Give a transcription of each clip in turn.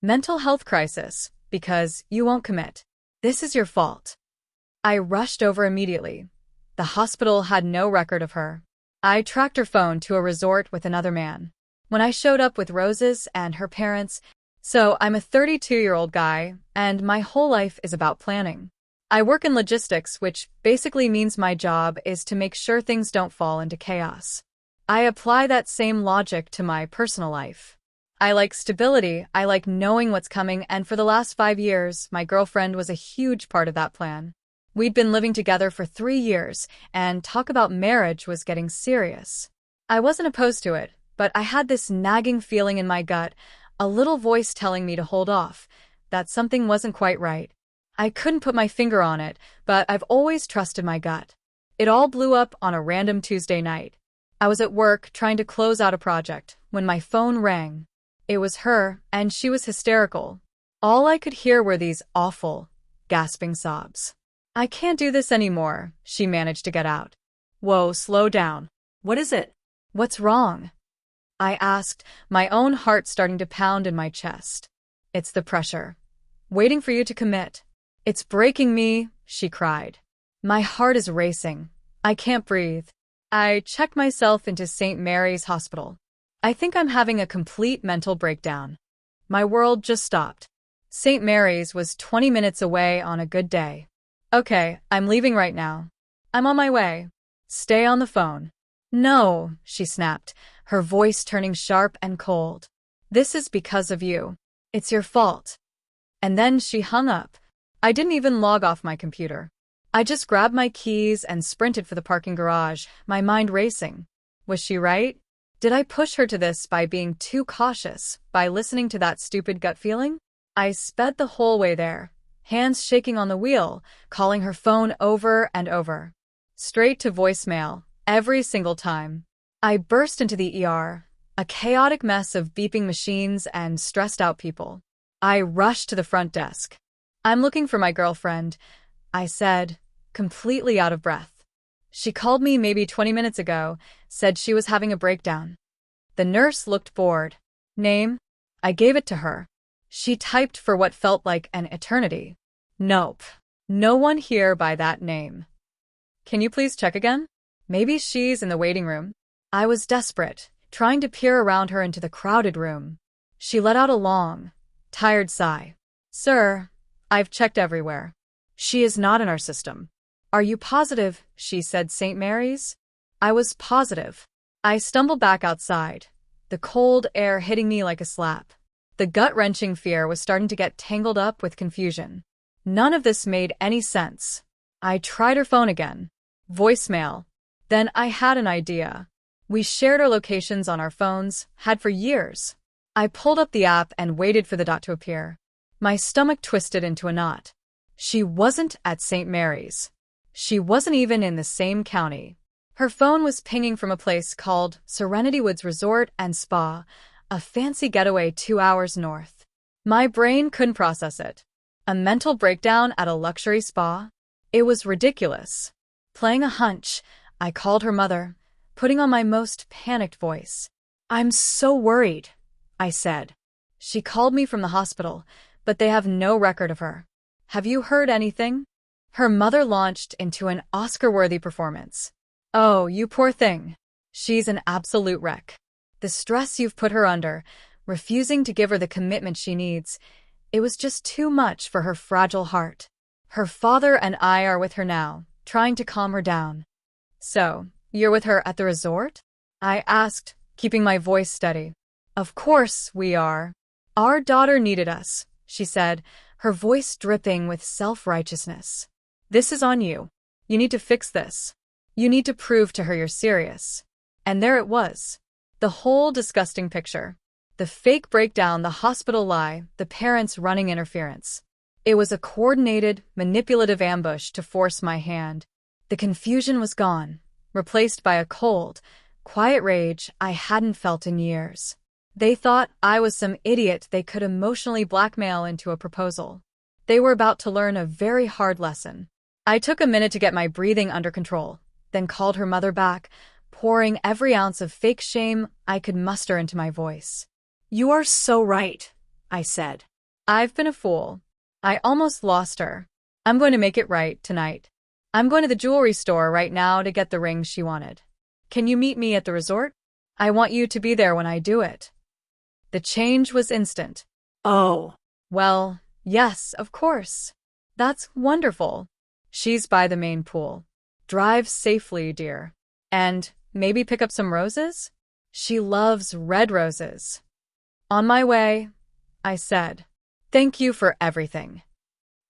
Mental health crisis, because you won't commit. This is your fault. I rushed over immediately. The hospital had no record of her. I tracked her phone to a resort with another man. When I showed up with roses and her parents, so I'm a 32-year-old guy, and my whole life is about planning. I work in logistics, which basically means my job is to make sure things don't fall into chaos. I apply that same logic to my personal life. I like stability, I like knowing what's coming, and for the last 5 years, my girlfriend was a huge part of that plan. We'd been living together for 3 years, and talk about marriage was getting serious. I wasn't opposed to it, but I had this nagging feeling in my gut, a little voice telling me to hold off, that something wasn't quite right. I couldn't put my finger on it, but I've always trusted my gut. It all blew up on a random Tuesday night. I was at work trying to close out a project when my phone rang. It was her, and she was hysterical. All I could hear were these awful, gasping sobs. "I can't do this anymore," she managed to get out. "Whoa, slow down. What is it? What's wrong?" I asked, my own heart starting to pound in my chest. "It's the pressure. Waiting for you to commit. It's breaking me," she cried. My heart is racing. I can't breathe. I checked myself into St. Mary's Hospital. I think I'm having a complete mental breakdown. My world just stopped. St. Mary's was 20 minutes away on a good day. "Okay, I'm leaving right now. I'm on my way. Stay on the phone." "No," she snapped, her voice turning sharp and cold. "This is because of you. It's your fault." And then she hung up. I didn't even log off my computer. I just grabbed my keys and sprinted for the parking garage, my mind racing. Was she right? Did I push her to this by being too cautious, by listening to that stupid gut feeling? I sped the whole way there, hands shaking on the wheel, calling her phone over and over. Straight to voicemail, every single time. I burst into the ER, a chaotic mess of beeping machines and stressed-out people. I rushed to the front desk. "I'm looking for my girlfriend," I said, completely out of breath. "She called me maybe 20 minutes ago, said she was having a breakdown." The nurse looked bored. "Name?" I gave it to her. She typed for what felt like an eternity. "Nope. No one here by that name." "Can you please check again? Maybe she's in the waiting room." I was desperate, trying to peer around her into the crowded room. She let out a long, tired sigh. "Sir, I've checked everywhere. She is not in our system." "Are you positive?" she said. "St. Mary's?" I was positive. I stumbled back outside, the cold air hitting me like a slap. The gut-wrenching fear was starting to get tangled up with confusion. None of this made any sense. I tried her phone again. Voicemail. Then I had an idea. We shared our locations on our phones, had for years. I pulled up the app and waited for the dot to appear. My stomach twisted into a knot. She wasn't at St. Mary's. She wasn't even in the same county. Her phone was pinging from a place called Serenity Woods Resort and Spa, a fancy getaway 2 hours north. My brain couldn't process it. A mental breakdown at a luxury spa? It was ridiculous. Playing a hunch, I called her mother, putting on my most panicked voice. "I'm so worried," I said. "She called me from the hospital, but they have no record of her. Have you heard anything?" Her mother launched into an Oscar-worthy performance. "Oh, you poor thing. She's an absolute wreck. The stress you've put her under, refusing to give her the commitment she needs, it was just too much for her fragile heart. Her father and I are with her now, trying to calm her down." "So, you're with her at the resort?" I asked, keeping my voice steady. "Of course we are. Our daughter needed us," she said, her voice dripping with self-righteousness. "This is on you. You need to fix this. You need to prove to her you're serious." And there it was. The whole disgusting picture. The fake breakdown, the hospital lie, the parents running interference. It was a coordinated, manipulative ambush to force my hand. The confusion was gone, replaced by a cold, quiet rage I hadn't felt in years. They thought I was some idiot they could emotionally blackmail into a proposal. They were about to learn a very hard lesson. I took a minute to get my breathing under control, then called her mother back, pouring every ounce of fake shame I could muster into my voice. "You are so right," I said. I've been a fool. I almost lost her. I'm going to make it right tonight. I'm going to the jewelry store right now to get the ring she wanted. Can you meet me at the resort? I want you to be there when I do it." The change was instant. Oh. Well, yes, of course. That's wonderful. She's by the main pool. Drive safely, dear. And maybe pick up some roses? She loves red roses. On my way, I said. Thank you for everything.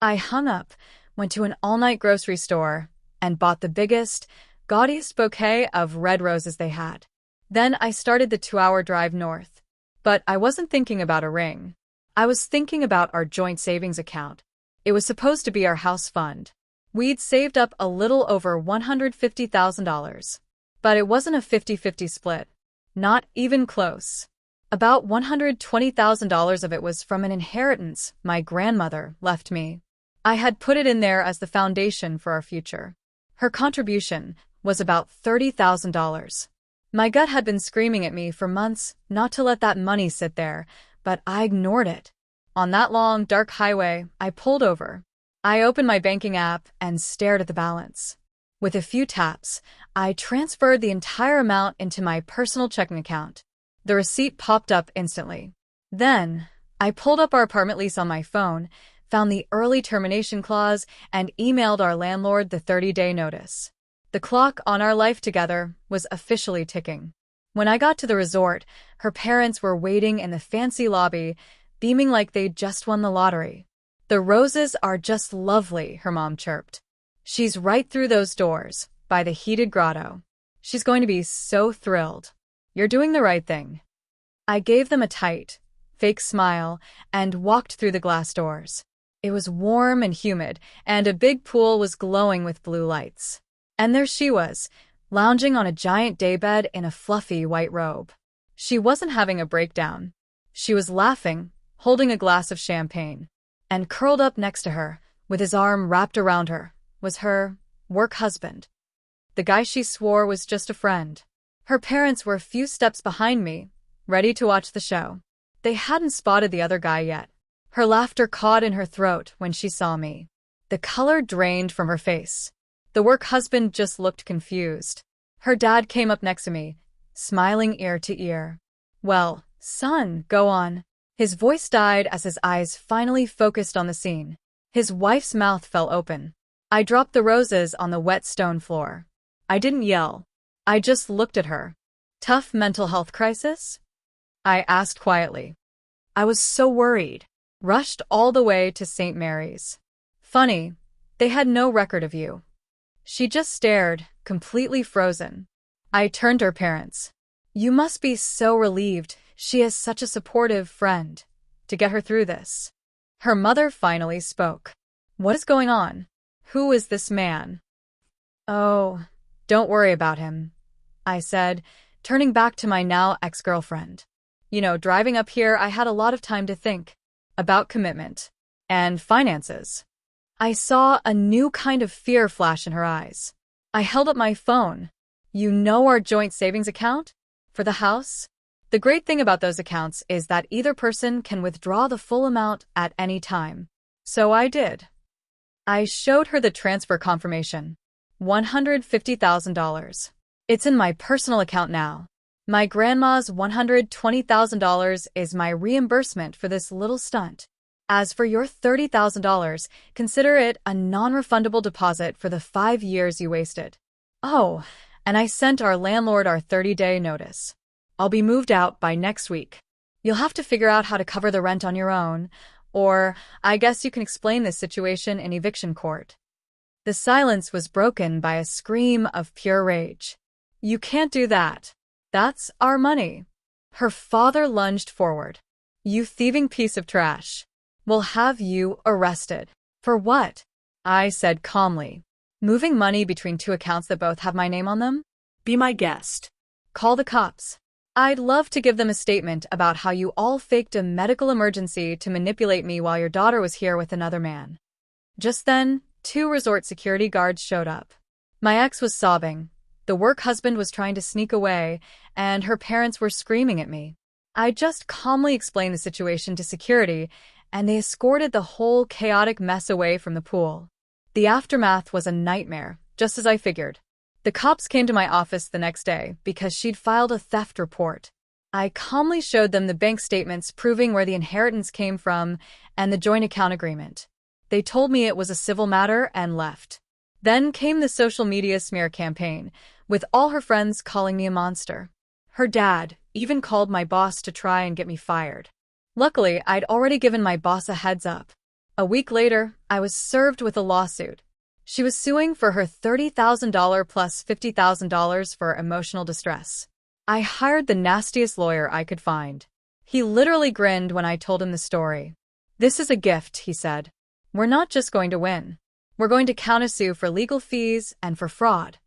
I hung up, went to an all-night grocery store, and bought the biggest, gaudiest bouquet of red roses they had. Then I started the 2-hour drive north. But I wasn't thinking about a ring. I was thinking about our joint savings account. It was supposed to be our house fund. We'd saved up a little over $150,000. But it wasn't a 50-50 split. Not even close. About $120,000 of it was from an inheritance my grandmother left me. I had put it in there as the foundation for our future. Her contribution was about $30,000. My gut had been screaming at me for months not to let that money sit there, but I ignored it. On that long, dark highway, I pulled over. I opened my banking app and stared at the balance. With a few taps, I transferred the entire amount into my personal checking account. The receipt popped up instantly. Then, I pulled up our apartment lease on my phone, found the early termination clause, and emailed our landlord the 30-day notice. The clock on our life together was officially ticking. When I got to the resort, her parents were waiting in the fancy lobby, beaming like they'd just won the lottery. "The roses are just lovely," her mom chirped. "She's right through those doors, by the heated grotto. She's going to be so thrilled. You're doing the right thing." I gave them a tight, fake smile and walked through the glass doors. It was warm and humid, and a big pool was glowing with blue lights. And there she was, lounging on a giant daybed in a fluffy white robe. She wasn't having a breakdown. She was laughing, holding a glass of champagne. And curled up next to her, with his arm wrapped around her, was her work husband. The guy she swore was just a friend. Her parents were a few steps behind me, ready to watch the show. They hadn't spotted the other guy yet. Her laughter caught in her throat when she saw me. The color drained from her face. The work husband just looked confused. Her dad came up next to me, smiling ear to ear. "Well, son, go on." His voice died as his eyes finally focused on the scene. His wife's mouth fell open. I dropped the roses on the wet stone floor. I didn't yell. I just looked at her. "Tough mental health crisis?" I asked quietly. "I was so worried. Rushed all the way to St. Mary's. Funny, they had no record of you." She just stared, completely frozen. I turned to her parents. "You must be so relieved she has such a supportive friend to get her through this." Her mother finally spoke. "What is going on? Who is this man?" "Oh, don't worry about him," I said, turning back to my now ex-girlfriend. Driving up here, I had a lot of time to think about commitment and finances. I saw a new kind of fear flash in her eyes. I held up my phone. "You know our joint savings account? For the house? The great thing about those accounts is that either person can withdraw the full amount at any time." So I did. I showed her the transfer confirmation. $150,000. It's in my personal account now. My grandma's $120,000 is my reimbursement for this little stunt. As for your $30,000, consider it a non-refundable deposit for the 5 years you wasted. Oh, and I sent our landlord our 30-day notice. I'll be moved out by next week. You'll have to figure out how to cover the rent on your own, or I guess you can explain this situation in eviction court. The silence was broken by a scream of pure rage. "You can't do that. That's our money." Her father lunged forward. "You thieving piece of trash. We'll have you arrested." "For what?" I said calmly. "Moving money between two accounts that both have my name on them?" "Be my guest." "Call the cops. I'd love to give them a statement about how you all faked a medical emergency to manipulate me while your daughter was here with another man." Just then, 2 resort security guards showed up. My ex was sobbing. The work husband was trying to sneak away, and her parents were screaming at me. I just calmly explained the situation to security, and they escorted the whole chaotic mess away from the pool. The aftermath was a nightmare, just as I figured. The cops came to my office the next day because she'd filed a theft report. I calmly showed them the bank statements proving where the inheritance came from and the joint account agreement. They told me it was a civil matter and left. Then came the social media smear campaign, with all her friends calling me a monster. Her dad even called my boss to try and get me fired. Luckily, I'd already given my boss a heads up. A week later, I was served with a lawsuit. She was suing for her $30,000 plus $50,000 for emotional distress. I hired the nastiest lawyer I could find. He literally grinned when I told him the story. "This is a gift," he said. "We're not just going to win. We're going to countersue for legal fees and for fraud."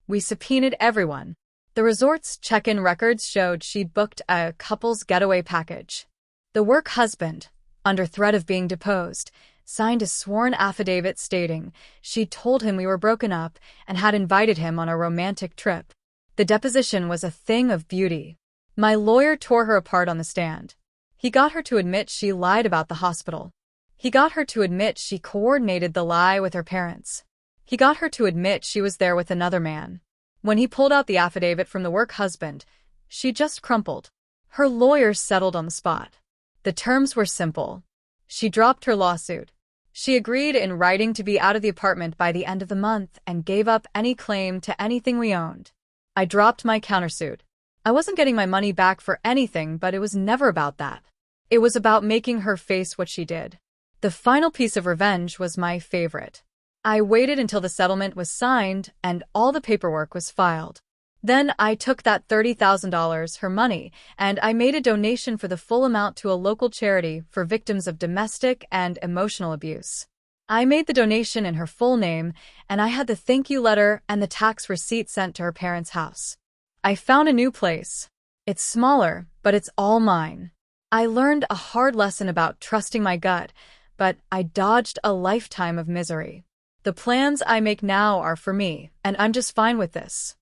We subpoenaed everyone. The resort's check-in records showed she'd booked a couple's getaway package. The work husband, under threat of being deposed, signed a sworn affidavit stating she'd told him we were broken up and had invited him on a romantic trip. The deposition was a thing of beauty. My lawyer tore her apart on the stand. He got her to admit she lied about the hospital. He got her to admit she coordinated the lie with her parents. He got her to admit she was there with another man. When he pulled out the affidavit from the work husband, she just crumpled. Her lawyer settled on the spot. The terms were simple. She dropped her lawsuit. She agreed in writing to be out of the apartment by the end of the month and gave up any claim to anything we owned. I dropped my countersuit. I wasn't getting my money back for anything, but it was never about that. It was about making her face what she did. The final piece of revenge was my favorite. I waited until the settlement was signed and all the paperwork was filed. Then I took that $30,000, her money, and I made a donation for the full amount to a local charity for victims of domestic and emotional abuse. I made the donation in her full name, and I had the thank you letter and the tax receipt sent to her parents' house. I found a new place. It's smaller, but it's all mine. I learned a hard lesson about trusting my gut, but I dodged a lifetime of misery. The plans I make now are for me, and I'm just fine with this.